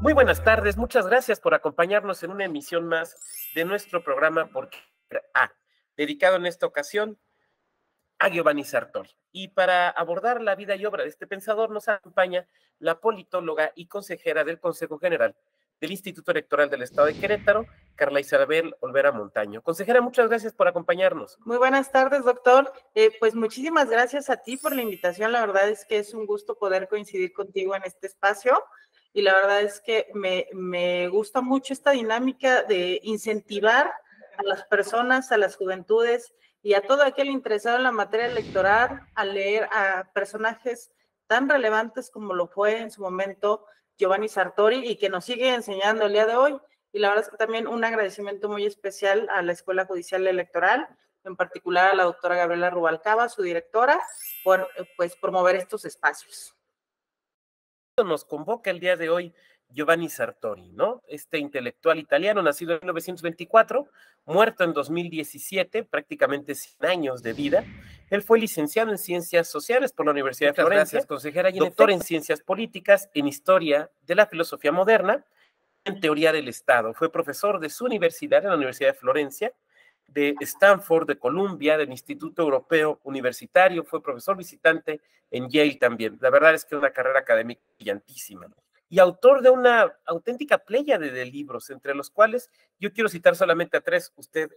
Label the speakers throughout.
Speaker 1: Muy buenas tardes, muchas gracias por acompañarnos en una emisión más de nuestro programa Porque dedicado en esta ocasión a Giovanni Sartori. Y para abordar la vida y obra de este pensador nos acompaña la politóloga y consejera del Consejo General del Instituto Electoral del Estado de Querétaro, Carla Isabel Olvera Montaño. Consejera, muchas gracias por acompañarnos.
Speaker 2: Muy buenas tardes, doctor. Pues muchísimas gracias a ti por la invitación. La verdad es que es un gusto poder coincidir contigo en este espacio y la verdad es que me gusta mucho esta dinámica de incentivar a las personas, a las juventudes y a todo aquel interesado en la materia electoral a leer a personajes tan relevantes como lo fue en su momento Giovanni Sartori y que nos sigue enseñando el día de hoy. Y la verdad es que también un agradecimiento muy especial a la Escuela Judicial Electoral, en particular a la doctora Gabriela Rubalcaba, su directora, por pues promover estos espacios.
Speaker 1: Nos convoca el día de hoy Giovanni Sartori, ¿no? Este intelectual italiano, nacido en 1924, muerto en 2017, prácticamente 100 años de vida. Él fue licenciado en Ciencias Sociales por la Universidad de Florencia, gracias, consejera, y doctor en Ciencias Políticas, en Historia de la Filosofía Moderna, en Teoría del Estado. Fue profesor de su universidad en la Universidad de Florencia, de Stanford, de Columbia, del Instituto Europeo Universitario, fue profesor visitante en Yale también. La verdad es que una carrera académica brillantísima. Y autor de una auténtica pléyade de libros, entre los cuales yo quiero citar solamente a tres. Usted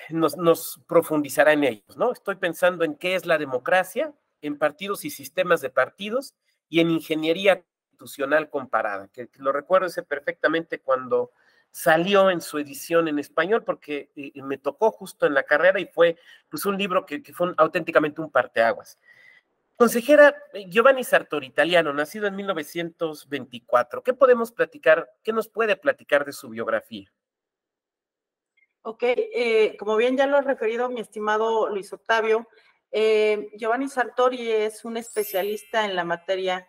Speaker 1: nos profundizará en ellos, ¿no? Estoy pensando en qué es la democracia, en partidos y sistemas de partidos y en ingeniería constitucional comparada, que lo recuerdo ese perfectamente cuando salió en su edición en español, porque me tocó justo en la carrera y fue pues un libro que fue auténticamente un parteaguas. Consejera, Giovanni Sartori, italiano, nacido en 1924, ¿qué podemos platicar, qué nos puede platicar de su biografía?
Speaker 2: Ok, como bien ya lo ha referido mi estimado Luis Octavio, Giovanni Sartori es un especialista en la materia,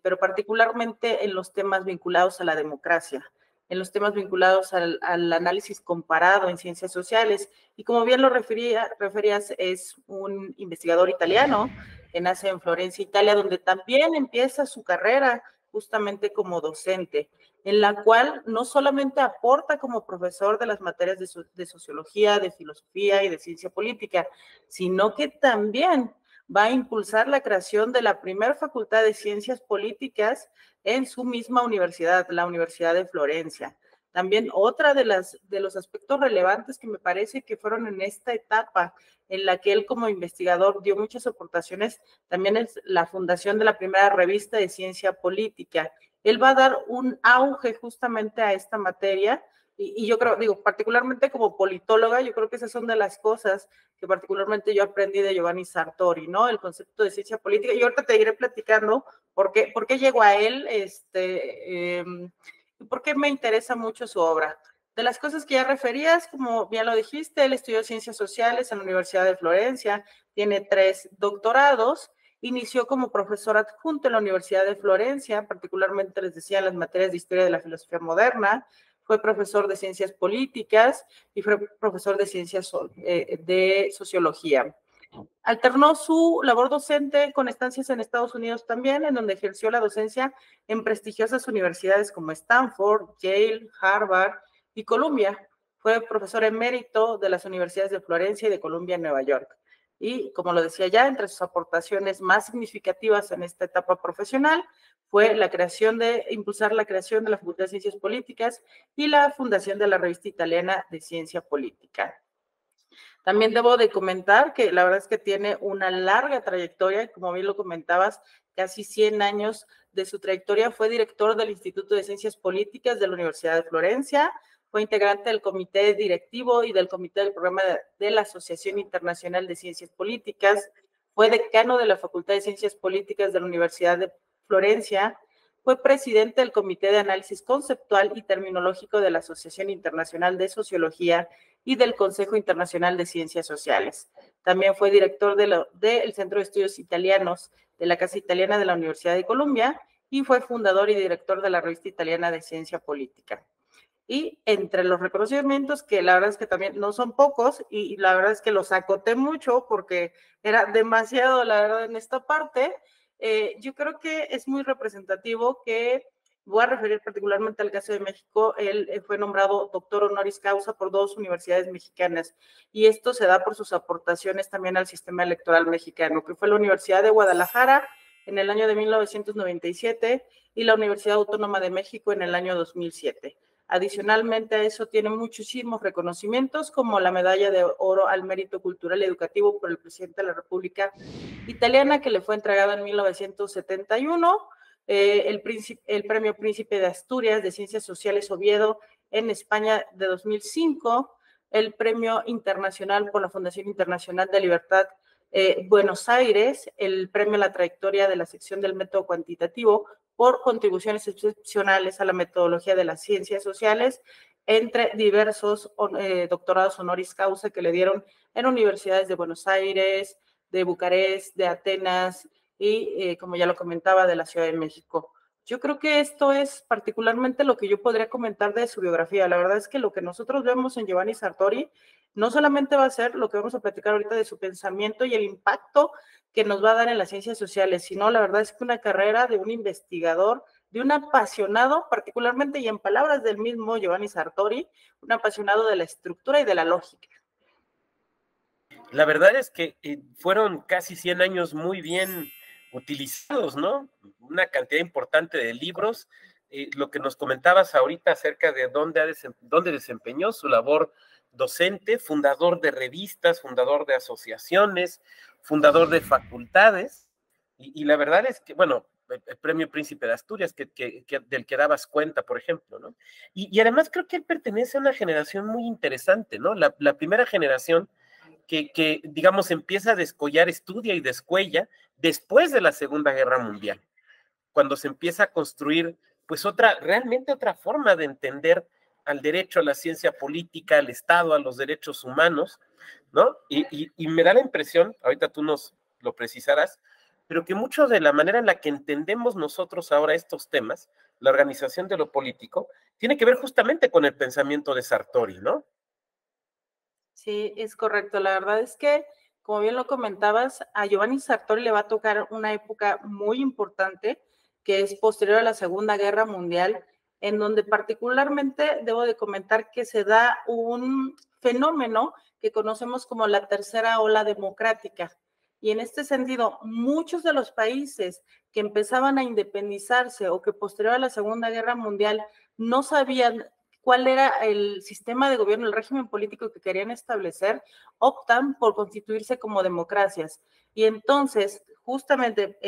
Speaker 2: pero particularmente en los temas vinculados a la democracia, en los temas vinculados al análisis comparado en ciencias sociales. Y como bien lo referías, es un investigador italiano que nace en Florencia, Italia, donde también empieza su carrera justamente como docente, en la cual no solamente aporta como profesor de las materias de sociología, de filosofía y de ciencia política, sino que también va a impulsar la creación de la primera facultad de ciencias políticas en su misma universidad, la Universidad de Florencia. También otra de los aspectos relevantes que me parece que fueron en esta etapa en la que él como investigador dio muchas aportaciones, también es la fundación de la primera revista de ciencia política. Él va a dar un auge justamente a esta materia y yo creo, digo, particularmente como politóloga, yo creo que esas son de las cosas que particularmente yo aprendí de Giovanni Sartori, ¿no? El concepto de ciencia política. Y ahorita te iré platicando por qué llegó a él, y por qué me interesa mucho su obra. De las cosas que ya referías, como bien lo dijiste, él estudió ciencias sociales en la Universidad de Florencia, tiene 3 doctorados, inició como profesor adjunto en la Universidad de Florencia, particularmente les decía en las materias de Historia de la Filosofía Moderna, fue profesor de Ciencias Políticas y fue profesor de Ciencias de Sociología. Alternó su labor docente con estancias en Estados Unidos también, en donde ejerció la docencia en prestigiosas universidades como Stanford, Yale, Harvard y Columbia. Fue profesor emérito de las universidades de Florencia y de Columbia en Nueva York. Y, como lo decía ya, entre sus aportaciones más significativas en esta etapa profesional fue impulsar la creación de la Facultad de Ciencias Políticas y la fundación de la Revista Italiana de Ciencia Política. También debo de comentar que la verdad es que tiene una larga trayectoria, como bien lo comentabas, casi 100 años de su trayectoria. Fue director del Instituto de Ciencias Políticas de la Universidad de Florencia, fue integrante del comité directivo y del comité del programa de la Asociación Internacional de Ciencias Políticas, fue decano de la Facultad de Ciencias Políticas de la Universidad de Florencia, fue presidente del Comité de Análisis Conceptual y Terminológico de la Asociación Internacional de Sociología y del Consejo Internacional de Ciencias Sociales. También fue director del Centro de Estudios Italianos de la Casa Italiana de la Universidad de Columbia y fue fundador y director de la Revista Italiana de Ciencia Política. Y entre los reconocimientos, que la verdad es que también no son pocos, y la verdad es que los acoté mucho porque era demasiado, la verdad, en esta parte, yo creo que es muy representativo que Voy a referir particularmente al caso de México. Él fue nombrado doctor honoris causa por 2 universidades mexicanas, y esto se da por sus aportaciones también al sistema electoral mexicano, que fue la Universidad de Guadalajara en el año de 1997 y la Universidad Autónoma de México en el año 2007. Adicionalmente a eso, tiene muchísimos reconocimientos, como la medalla de oro al mérito cultural y educativo por el presidente de la República Italiana, que le fue entregada en 1971, el premio Príncipe de Asturias de Ciencias Sociales Oviedo en España de 2005, el premio internacional por la Fundación Internacional de Libertad Buenos Aires, el premio a la trayectoria de la sección del método cuantitativo por contribuciones excepcionales a la metodología de las ciencias sociales, entre diversos doctorados honoris causa que le dieron en universidades de Buenos Aires, de Bucarest, de Atenas y, como ya lo comentaba, de la Ciudad de México. Yo creo que esto es particularmente lo que yo podría comentar de su biografía. La verdad es que lo que nosotros vemos en Giovanni Sartori no solamente va a ser lo que vamos a platicar ahorita de su pensamiento y el impacto que nos va a dar en las ciencias sociales, sino la verdad es que una carrera de un investigador, de un apasionado, particularmente y en palabras del mismo Giovanni Sartori, un apasionado de la estructura y de la lógica.
Speaker 1: La verdad es que fueron casi 100 años muy bien utilizados, ¿no? Una cantidad importante de libros. Lo que nos comentabas ahorita acerca de dónde desempeñó su labor docente, fundador de revistas, fundador de asociaciones, fundador de facultades, y la verdad es que, bueno, el premio Príncipe de Asturias, del que dabas cuenta, por ejemplo, ¿no? Y además creo que él pertenece a una generación muy interesante, ¿no? La primera generación digamos, empieza a descollar, estudia y descuella después de la Segunda Guerra Mundial, cuando se empieza a construir, pues, realmente otra forma de entender al derecho, a la ciencia política, al Estado, a los derechos humanos, ¿no? Y me da la impresión, ahorita tú nos lo precisarás, pero que mucho de la manera en la que entendemos nosotros ahora estos temas, la organización de lo político, tiene que ver justamente con el pensamiento de Sartori, ¿no?
Speaker 2: Sí, es correcto. La verdad es que, como bien lo comentabas, a Giovanni Sartori le va a tocar una época muy importante, que es posterior a la Segunda Guerra Mundial, en donde particularmente debo de comentar que se da un fenómeno que conocemos como la tercera ola democrática. Y en este sentido, muchos de los países que empezaban a independizarse o que posterior a la Segunda Guerra Mundial no sabían cuál era el sistema de gobierno, el régimen político que querían establecer, optan por constituirse como democracias. Y entonces, justamente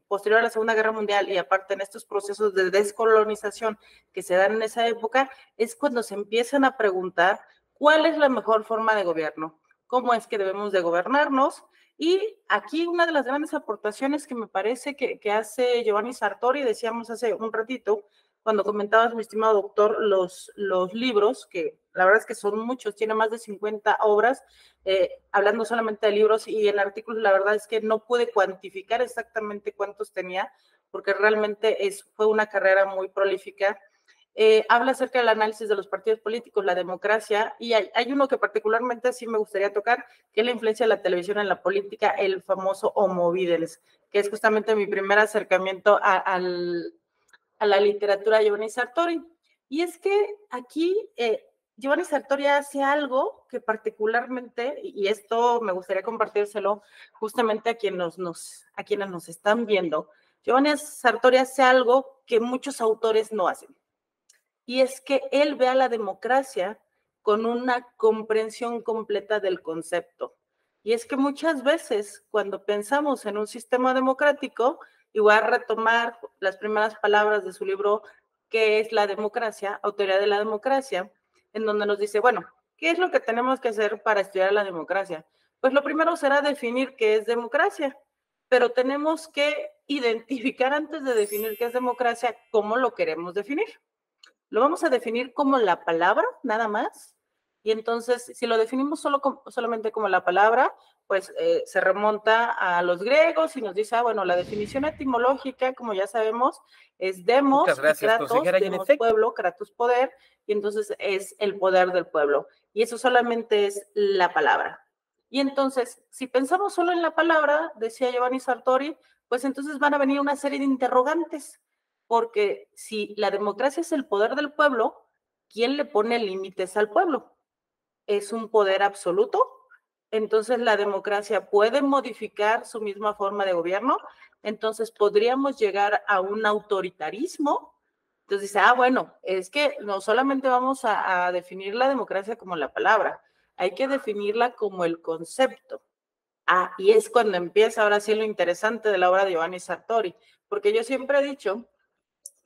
Speaker 2: posterior a la Segunda Guerra Mundial y aparte en estos procesos de descolonización que se dan en esa época, es cuando se empiezan a preguntar cuál es la mejor forma de gobierno, cómo es que debemos de gobernarnos. Y aquí una de las grandes aportaciones que me parece que hace Giovanni Sartori, decíamos hace un ratito, cuando comentabas, mi estimado doctor, los libros, que la verdad es que son muchos, tiene más de 50 obras, hablando solamente de libros y en artículos, la verdad es que no pude cuantificar exactamente cuántos tenía, porque realmente fue una carrera muy prolífica. Habla acerca del análisis de los partidos políticos, la democracia, y hay uno que particularmente sí me gustaría tocar, que es la influencia de la televisión en la política, el famoso Homo Videns, que es justamente mi primer acercamiento a la literatura de Giovanni Sartori. Y es que aquí Giovanni Sartori hace algo que particularmente, y esto me gustaría compartírselo justamente a quienes nos están viendo, Giovanni Sartori hace algo que muchos autores no hacen. Y es que él ve a la democracia con una comprensión completa del concepto. Y es que muchas veces cuando pensamos en un sistema democrático, y voy a retomar las primeras palabras de su libro, ¿qué es la democracia? Autoridad de la democracia, en donde nos dice, bueno, ¿qué es lo que tenemos que hacer para estudiar la democracia? Pues lo primero será definir qué es democracia, pero tenemos que identificar antes de definir qué es democracia, cómo lo queremos definir. Lo vamos a definir como la palabra, nada más. Y entonces, si lo definimos solamente como la palabra, pues se remonta a los griegos y nos dice, bueno, la definición etimológica, como ya sabemos, es
Speaker 1: Muchas
Speaker 2: demos y
Speaker 1: gracias,
Speaker 2: kratos,
Speaker 1: consejera. Y en
Speaker 2: demos
Speaker 1: efecto,
Speaker 2: pueblo, kratos poder, y entonces es el poder del pueblo. Y eso solamente es la palabra. Y entonces, si pensamos solo en la palabra, decía Giovanni Sartori, pues entonces van a venir una serie de interrogantes. porque si la democracia es el poder del pueblo, ¿quién le pone límites al pueblo? ¿Es un poder absoluto? Entonces la democracia puede modificar su misma forma de gobierno, entonces podríamos llegar a un autoritarismo. Entonces dice, bueno, es que no solamente vamos a definir la democracia como la palabra, hay que definirla como el concepto. Y es cuando empieza ahora sí lo interesante de la obra de Giovanni Sartori, porque yo siempre he dicho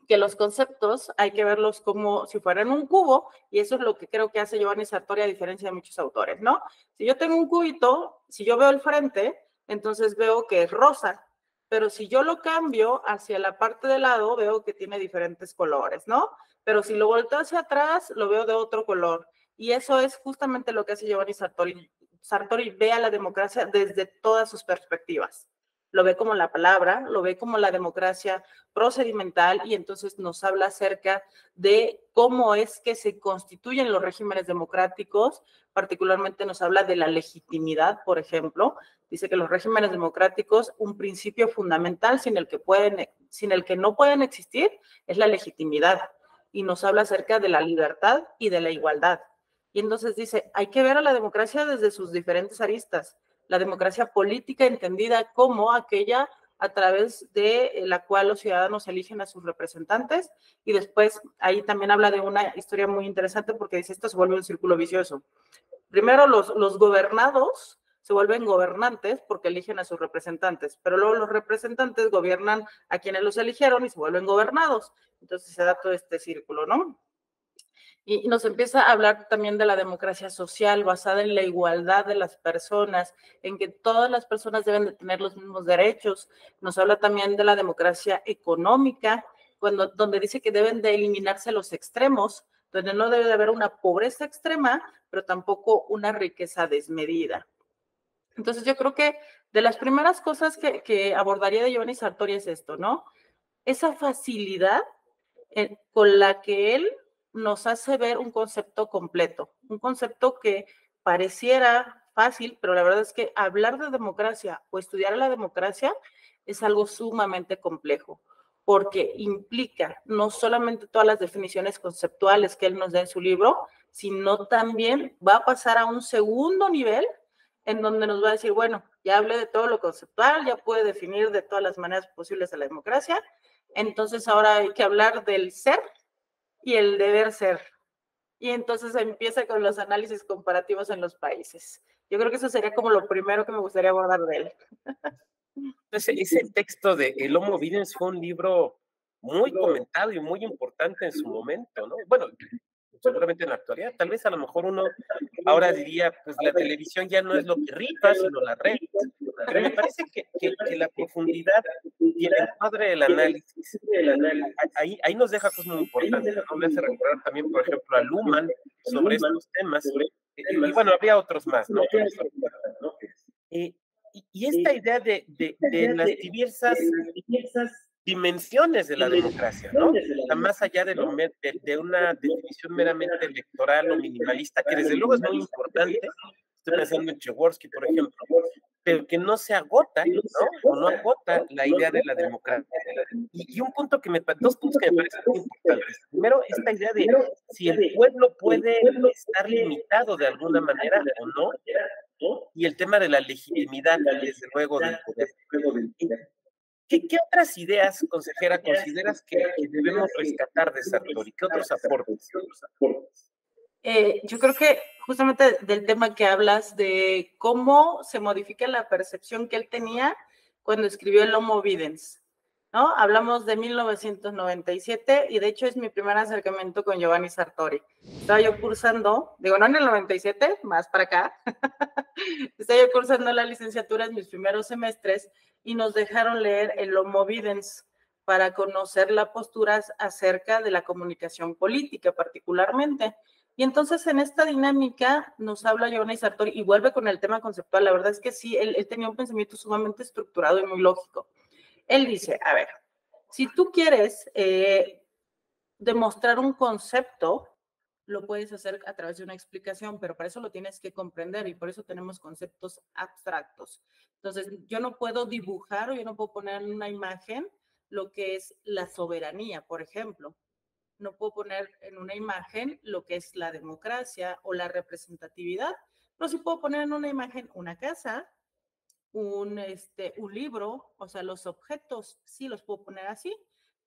Speaker 2: que los conceptos hay que verlos como si fueran un cubo, y eso es lo que creo que hace Giovanni Sartori a diferencia de muchos autores, ¿no? Si yo tengo un cubito, si yo veo el frente, entonces veo que es rosa, pero si yo lo cambio hacia la parte de lado, veo que tiene diferentes colores, ¿no? Pero si lo volteo hacia atrás, lo veo de otro color. Y eso es justamente lo que hace Giovanni Sartori. Sartori ve a la democracia desde todas sus perspectivas. Lo ve como la palabra, lo ve como la democracia procedimental, y entonces nos habla acerca de cómo es que se constituyen los regímenes democráticos. Particularmente nos habla de la legitimidad, por ejemplo. Dice que los regímenes democráticos, un principio fundamental sin el que no pueden existir, es la legitimidad. Y nos habla acerca de la libertad y de la igualdad. Y entonces dice, hay que ver a la democracia desde sus diferentes aristas. La democracia política entendida como aquella a través de la cual los ciudadanos eligen a sus representantes, y después ahí también habla de una historia muy interesante porque dice, esto se vuelve un círculo vicioso. Primero los gobernados se vuelven gobernantes porque eligen a sus representantes, pero luego los representantes gobiernan a quienes los eligieron y se vuelven gobernados. Entonces se da todo este círculo, ¿no? Y nos empieza a hablar también de la democracia social basada en la igualdad de las personas, en que todas las personas deben de tener los mismos derechos. Nos habla también de la democracia económica, donde dice que deben de eliminarse los extremos, donde no debe de haber una pobreza extrema, pero tampoco una riqueza desmedida. Entonces yo creo que de las primeras cosas que abordaría de Giovanni Sartori es esto, ¿no? Esa facilidad con la que él nos hace ver un concepto completo, un concepto que pareciera fácil, pero la verdad es que hablar de democracia o estudiar la democracia es algo sumamente complejo, porque implica no solamente todas las definiciones conceptuales que él nos da en su libro, sino también va a pasar a un segundo nivel en donde nos va a decir, bueno, ya hablé de todo lo conceptual, ya pude definir de todas las maneras posibles a la democracia, entonces ahora hay que hablar del ser y el deber ser. Y entonces empieza con los análisis comparativos en los países. Yo creo que eso sería como lo primero que me gustaría abordar de él.
Speaker 1: Entonces, ese texto de El Homo Videns fue un libro muy comentado y muy importante en su momento, ¿no? Bueno, seguramente en la actualidad, tal vez a lo mejor uno ahora diría, pues la televisión ya no es lo que rifa, sino la red, pero me parece que la profundidad y el encuadre del análisis, ahí nos deja cosas muy importantes, ¿no? Me hace recordar también, por ejemplo, a Luhmann sobre estos temas, y bueno, había otros más, ¿no? Y, y esta idea de las diversas dimensiones de la democracia, ¿no? Más allá de una definición meramente electoral o minimalista, que desde luego es muy importante, estoy pensando en Przeworski, por ejemplo, pero que no se agota, ¿no? O no agota la idea de la democracia. Y dos puntos que me parecen muy importantes. Primero, esta idea de si el pueblo puede estar limitado de alguna manera o no, y el tema de la legitimidad, desde luego, del poder. ¿Qué otras ideas, consejera, consideras que debemos rescatar de Sartori? ¿Qué otros aportes?
Speaker 2: Yo creo que justamente del tema que hablas, de cómo se modifica la percepción que él tenía cuando escribió el Homo Videns, ¿no? Hablamos de 1997 y de hecho es mi primer acercamiento con Giovanni Sartori. Estaba yo cursando, digo, no en el 97, más para acá, estaba yo cursando la licenciatura en mis primeros semestres y nos dejaron leer el Homo Videns para conocer las posturas acerca de la comunicación política particularmente. Y entonces en esta dinámica nos habla Giovanni Sartori y vuelve con el tema conceptual. La verdad es que sí, él tenía un pensamiento sumamente estructurado y muy lógico. Él dice, a ver, si tú quieres demostrar un concepto, lo puedes hacer a través de una explicación, pero para eso lo tienes que comprender y por eso tenemos conceptos abstractos. Entonces, yo no puedo dibujar o yo no puedo poner una imagen lo que es la soberanía, por ejemplo. No puedo poner en una imagen lo que es la democracia o la representatividad, pero sí puedo poner en una imagen una casa, un libro, o sea, los objetos sí los puedo poner así,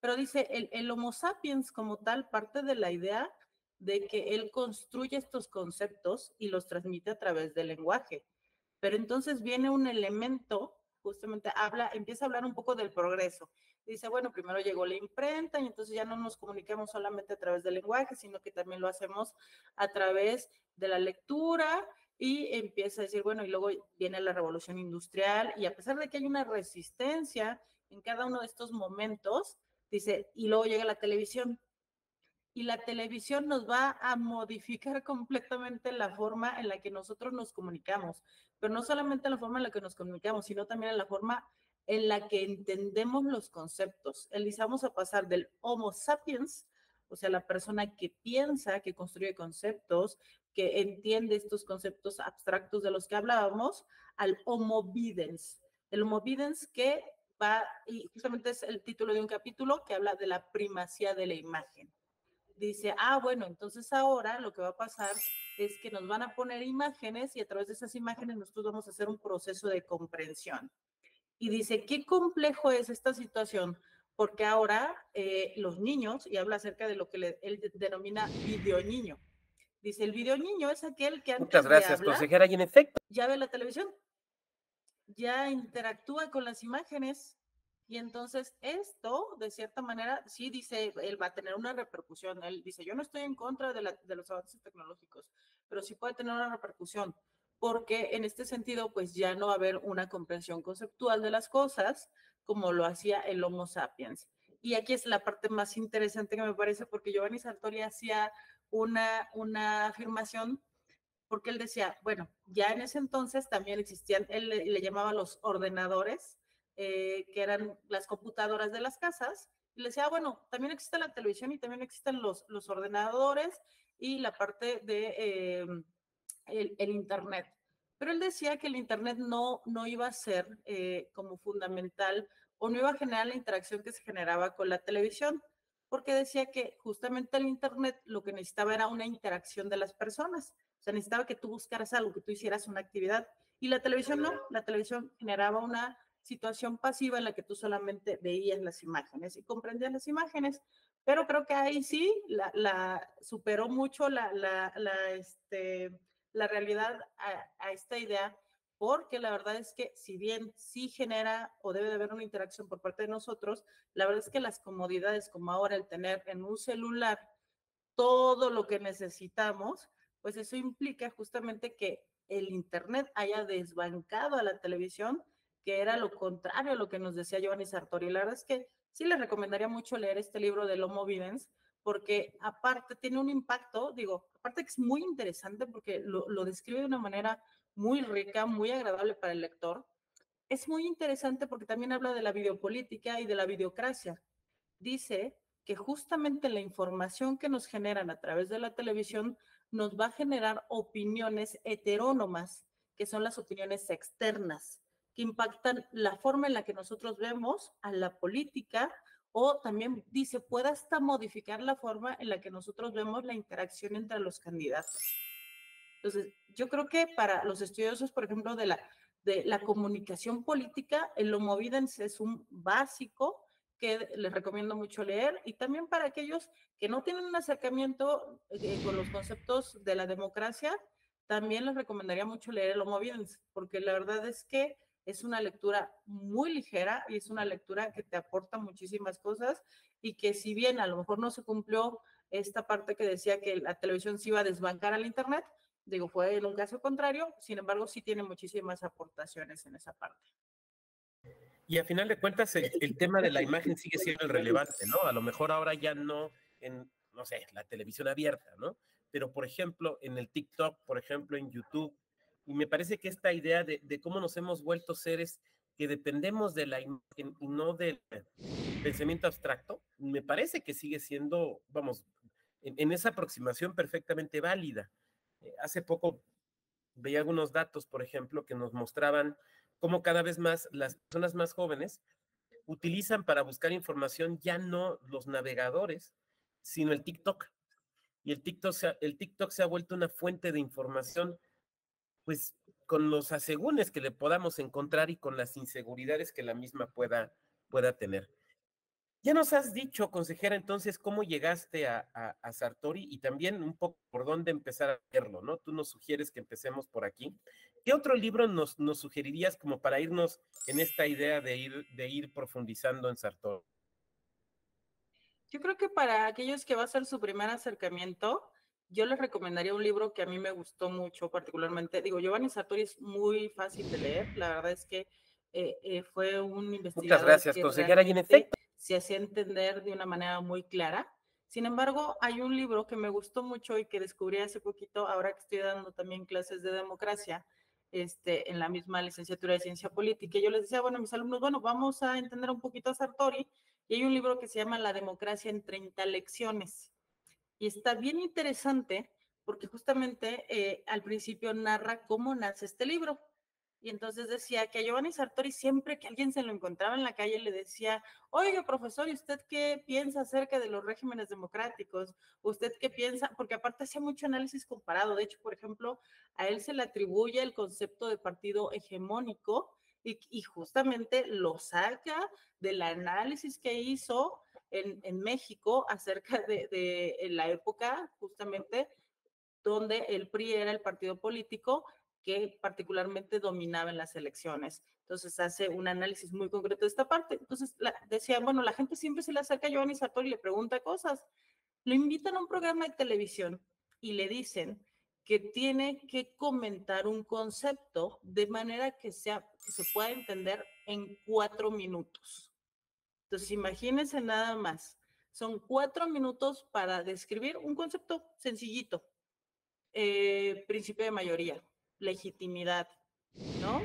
Speaker 2: pero dice, el Homo sapiens como tal parte de la idea de que él construye estos conceptos y los transmite a través del lenguaje. Pero entonces viene un elemento, justamente empieza a hablar un poco del progreso. Dice, bueno, primero llegó la imprenta y entonces ya no nos comunicamos solamente a través del lenguaje, sino que también lo hacemos a través de la lectura, y empieza a decir, bueno, y luego viene la revolución industrial, y a pesar de que hay una resistencia en cada uno de estos momentos, dice, y luego llega la televisión, y la televisión nos va a modificar completamente la forma en la que nosotros nos comunicamos, pero no solamente la forma en la que nos comunicamos, sino también en la forma en la que entendemos los conceptos. Vamos a pasar del Homo sapiens, o sea, la persona que piensa, que construye conceptos, que entiende estos conceptos abstractos de los que hablábamos, al Homo videns. El Homo videns que va, y justamente es el título de un capítulo que habla de la primacía de la imagen. Dice, bueno, entonces ahora lo que va a pasar es que nos van a poner imágenes y a través de esas imágenes nosotros vamos a hacer un proceso de comprensión. Y dice, qué complejo es esta situación, porque ahora los niños, y habla acerca de lo que él denomina videoniño. Dice, el videoniño es aquel que
Speaker 1: Muchas
Speaker 2: antes de
Speaker 1: gracias,
Speaker 2: hablar
Speaker 1: consejera. Y en efecto,
Speaker 2: ya ve la televisión, ya interactúa con las imágenes. Y entonces esto, de cierta manera, sí dice, él va a tener una repercusión. Él dice, yo no estoy en contra de los avances tecnológicos, pero sí puede tener una repercusión, porque en este sentido, pues ya no va a haber una comprensión conceptual de las cosas como lo hacía el Homo sapiens. Y aquí es la parte más interesante que me parece, porque Giovanni Sartori hacía una afirmación, porque él decía, bueno, ya en ese entonces también existían, él le llamaba los ordenadores, que eran las computadoras de las casas, y le decía, bueno, también existe la televisión y también existen los ordenadores y la parte de el Internet. Pero él decía que el Internet no iba a ser como fundamental, o no iba a generar la interacción que se generaba con la televisión, porque decía que justamente el Internet lo que necesitaba era una interacción de las personas. O sea, necesitaba que tú buscaras algo, que tú hicieras una actividad. Y la televisión no, la televisión generaba una situación pasiva en la que tú solamente veías las imágenes y comprendías las imágenes. Pero creo que ahí sí la superó mucho la realidad a esta idea, porque la verdad es que si bien sí genera o debe de haber una interacción por parte de nosotros, la verdad es que las comodidades como ahora el tener en un celular todo lo que necesitamos, pues eso implica justamente que el Internet haya desbancado a la televisión, que era lo contrario a lo que nos decía Giovanni Sartori. La verdad es que sí les recomendaría mucho leer este libro de Homo Videns, porque aparte tiene un impacto, digo, aparte que es muy interesante porque lo describe de una manera muy rica, muy agradable para el lector. Es muy interesante porque también habla de la videopolítica y de la videocracia. Dice que justamente la información que nos generan a través de la televisión nos va a generar opiniones heterónomas, que son las opiniones externas, que impactan la forma en la que nosotros vemos a la política, o también dice, puede hasta modificar la forma en la que nosotros vemos la interacción entre los candidatos. Entonces, yo creo que para los estudiosos, por ejemplo, de la comunicación política, el Homo Videns es un básico que les recomiendo mucho leer, y también para aquellos que no tienen un acercamiento con los conceptos de la democracia, también les recomendaría mucho leer el Homo Videns, porque la verdad es que es una lectura muy ligera y es una lectura que te aporta muchísimas cosas, y que si bien a lo mejor no se cumplió esta parte que decía que la televisión se iba a desbancar al Internet, digo, fue en un caso contrario, sin embargo, sí tiene muchísimas aportaciones en esa parte.
Speaker 1: y a final de cuentas, el tema de la imagen sigue siendo el relevante, ¿no? A lo mejor ahora ya no en, no sé, la televisión abierta, ¿no? Pero, por ejemplo, en el TikTok, por ejemplo, en YouTube, y me parece que esta idea de cómo nos hemos vuelto seres que dependemos de la imagen y no del pensamiento abstracto, me parece que sigue siendo, vamos, en esa aproximación perfectamente válida. Hace poco veía algunos datos, por ejemplo, que nos mostraban cómo cada vez más las personas más jóvenes utilizan para buscar información ya no los navegadores, sino el TikTok. Y el TikTok se ha vuelto una fuente de información, pues con los asegúnes que le podamos encontrar y con las inseguridades que la misma pueda tener. Ya nos has dicho, consejera, entonces, cómo llegaste a Sartori y también un poco por dónde empezar a verlo, ¿no? Tú nos sugieres que empecemos por aquí. ¿Qué otro libro nos sugerirías como para irnos en esta idea de ir profundizando en Sartori?
Speaker 2: Yo creo que para aquellos que va a ser su primer acercamiento, yo les recomendaría un libro que a mí me gustó mucho, particularmente. Digo, Giovanni Sartori es muy fácil de leer. La verdad es que fue un
Speaker 1: Muchas
Speaker 2: investigador
Speaker 1: gracias,
Speaker 2: que
Speaker 1: consejera. Y en
Speaker 2: realmente
Speaker 1: efecto,
Speaker 2: se hacía entender de una manera muy clara. Sin embargo, hay un libro que me gustó mucho y que descubrí hace poquito, ahora que estoy dando también clases de democracia, en la misma licenciatura de ciencia política. Y yo les decía, bueno, a mis alumnos, bueno, vamos a entender un poquito a Sartori. Y hay un libro que se llama La democracia en 30 lecciones. Y está bien interesante porque justamente al principio narra cómo nace este libro. Y entonces decía que a Giovanni Sartori siempre que alguien se lo encontraba en la calle le decía, oiga, profesor, ¿y usted qué piensa acerca de los regímenes democráticos? ¿Usted qué piensa? Porque aparte hacía mucho análisis comparado. De hecho, por ejemplo, a él se le atribuye el concepto de partido hegemónico y justamente lo saca del análisis que hizo en México acerca de la época justamente donde el PRI era el partido político que particularmente dominaba en las elecciones. Entonces hace un análisis muy concreto de esta parte. Entonces decía, bueno, la gente siempre se le acerca a Giovanni Sartori y le pregunta cosas. Lo invitan a un programa de televisión y le dicen que tiene que comentar un concepto de manera que se pueda entender en 4 minutos. Entonces, imagínense nada más. Son 4 minutos para describir un concepto sencillito. Principio de mayoría, legitimidad, ¿no?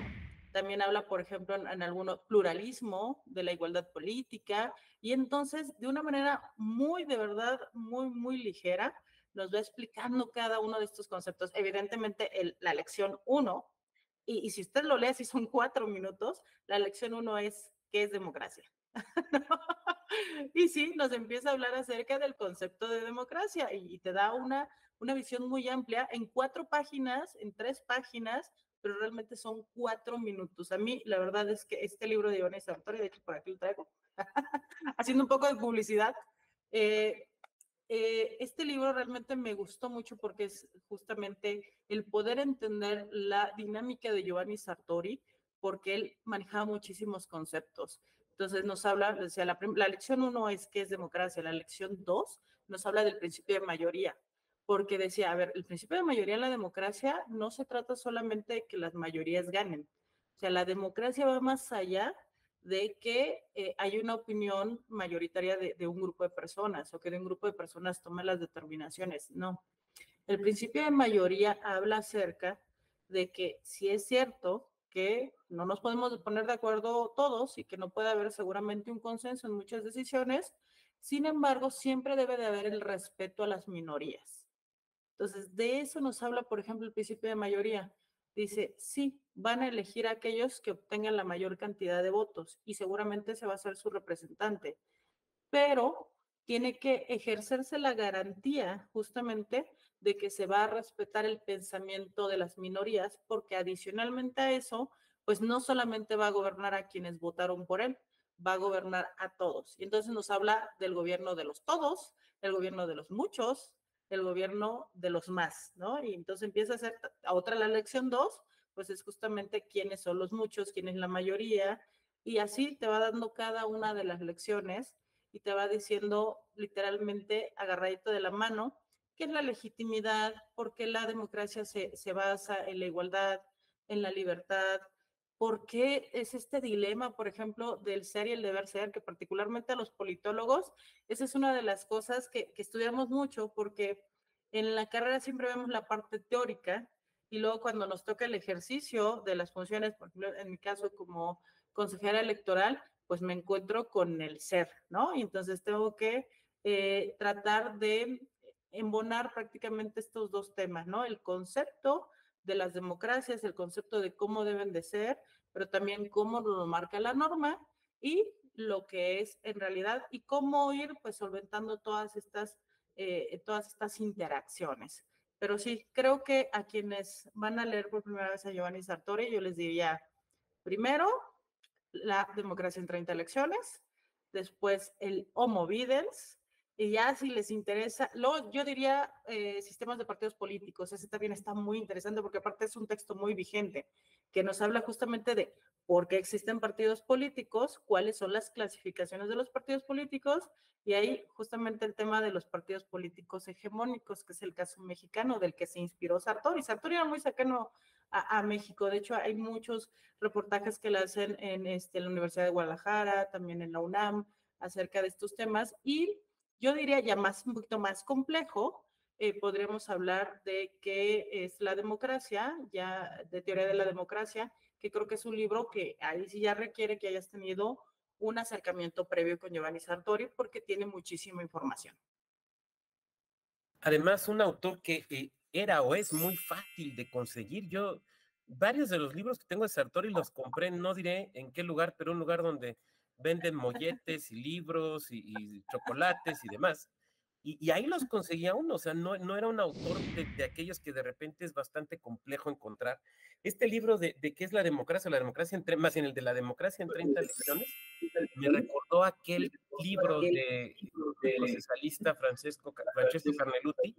Speaker 2: También habla, por ejemplo, en algunos pluralismo de la igualdad política, y entonces, de una manera muy, de verdad, muy, muy ligera, nos va explicando cada uno de estos conceptos. Evidentemente, la lección 1, y si usted lo lee, si son 4 minutos, la lección 1 es, ¿qué es democracia? Y sí, nos empieza a hablar acerca del concepto de democracia y te da una visión muy amplia en 4 páginas, en 3 páginas, pero realmente son 4 minutos. A mí, la verdad es que este libro de Iván Sartori, de hecho, por aquí lo traigo, haciendo un poco de publicidad, este libro realmente me gustó mucho porque es justamente el poder entender la dinámica de Giovanni Sartori, porque él manejaba muchísimos conceptos. Entonces nos habla, decía, la lección 1 es qué es democracia, la lección 2 nos habla del principio de mayoría, porque decía, a ver, el principio de mayoría en la democracia no se trata solamente de que las mayorías ganen, o sea, la democracia va más allá de que hay una opinión mayoritaria de un grupo de personas o que de un grupo de personas tome las determinaciones. No. El principio de mayoría habla acerca de que si es cierto que no nos podemos poner de acuerdo todos y que no puede haber seguramente un consenso en muchas decisiones, sin embargo, siempre debe de haber el respeto a las minorías. Entonces, de eso nos habla, por ejemplo, el principio de mayoría. Dice, sí, van a elegir a aquellos que obtengan la mayor cantidad de votos y seguramente se va a ser su representante, pero tiene que ejercerse la garantía justamente de que se va a respetar el pensamiento de las minorías, porque adicionalmente a eso, pues no solamente va a gobernar a quienes votaron por él, va a gobernar a todos. Y entonces nos habla del gobierno de los todos, el gobierno de los muchos, el gobierno de los más, ¿no? Y entonces empieza a ser otra la lección 2, pues es justamente quiénes son los muchos, quién es la mayoría, y así te va dando cada una de las lecciones y te va diciendo literalmente agarradito de la mano qué es la legitimidad, por qué la democracia se basa en la igualdad, en la libertad, por qué es este dilema, por ejemplo, del ser y el deber ser, que particularmente a los politólogos, esa es una de las cosas que estudiamos mucho, porque en la carrera siempre vemos la parte teórica y luego cuando nos toca el ejercicio de las funciones, por ejemplo, en mi caso como consejera electoral, pues me encuentro con el ser, ¿no? Y entonces tengo que tratar de embonar prácticamente estos dos temas, ¿no? El concepto de las democracias, el concepto de cómo deben de ser, pero también cómo lo marca la norma y lo que es en realidad y cómo ir pues solventando todas estas interacciones. Pero sí, creo que a quienes van a leer por primera vez a Giovanni Sartori, yo les diría, primero, la democracia en 30 elecciones, después el Homo Videns, y ya si les interesa, luego yo diría sistemas de partidos políticos, ese también está muy interesante porque aparte es un texto muy vigente, que nos habla justamente de por qué existen partidos políticos, cuáles son las clasificaciones de los partidos políticos, y ahí justamente el tema de los partidos políticos hegemónicos, que es el caso mexicano del que se inspiró Sartori. Sartori era muy cercano a México, de hecho hay muchos reportajes que le hacen en la Universidad de Guadalajara, también en la UNAM, acerca de estos temas. Y yo diría ya un poquito más complejo, podríamos hablar de qué es la democracia, ya de teoría de la democracia, que creo que es un libro que ahí sí ya requiere que hayas tenido un acercamiento previo con Giovanni Sartori porque tiene muchísima información.
Speaker 1: Además, un autor que era o es muy fácil de conseguir. Yo, varios de los libros que tengo de Sartori los compré, no diré en qué lugar, pero un lugar donde venden molletes y libros y chocolates y demás. Y ahí los conseguía uno, o sea, no era un autor de aquellos que de repente es bastante complejo encontrar. Este libro de qué es la democracia más bien el de la democracia en 30 lecciones, me recordó aquel libro del procesalista Francesco Carneluti,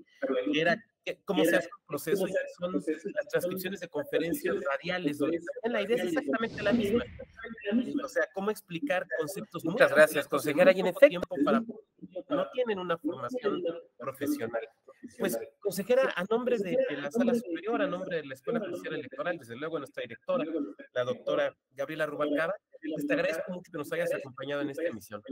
Speaker 1: que era cómo se hace un proceso, y son las transcripciones de conferencias radiales, donde también la idea es exactamente la misma. O sea, cómo explicar conceptos. Muchas gracias, consejera, y en efecto, no tienen una formación profesional. Pues, consejera, a nombre de la Sala Superior, a nombre de la Escuela Judicial Electoral, desde luego nuestra directora, la doctora Gabriela Rubalcaba, pues te agradezco mucho que nos hayas acompañado en esta emisión.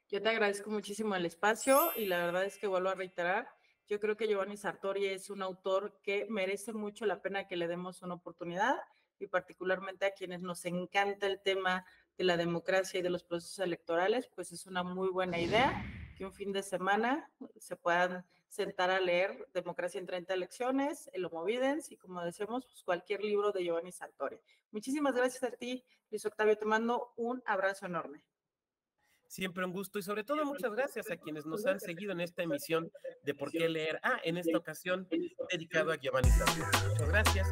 Speaker 2: Yo te agradezco muchísimo el espacio y la verdad es que vuelvo a reiterar, yo creo que Giovanni Sartori es un autor que merece mucho la pena que le demos una oportunidad y particularmente a quienes nos encanta el tema de la democracia y de los procesos electorales, pues es una muy buena idea que un fin de semana se puedan sentar a leer Democracia en 30 elecciones, el Homo Videns y como decíamos, pues cualquier libro de Giovanni Sartori. Muchísimas gracias a ti, Luis Octavio, te mando un abrazo enorme.
Speaker 1: Siempre un gusto y sobre todo muchas gracias a quienes nos han seguido en esta emisión de Por qué leer. En esta ocasión dedicado a Giovanni Sartori. Muchas gracias.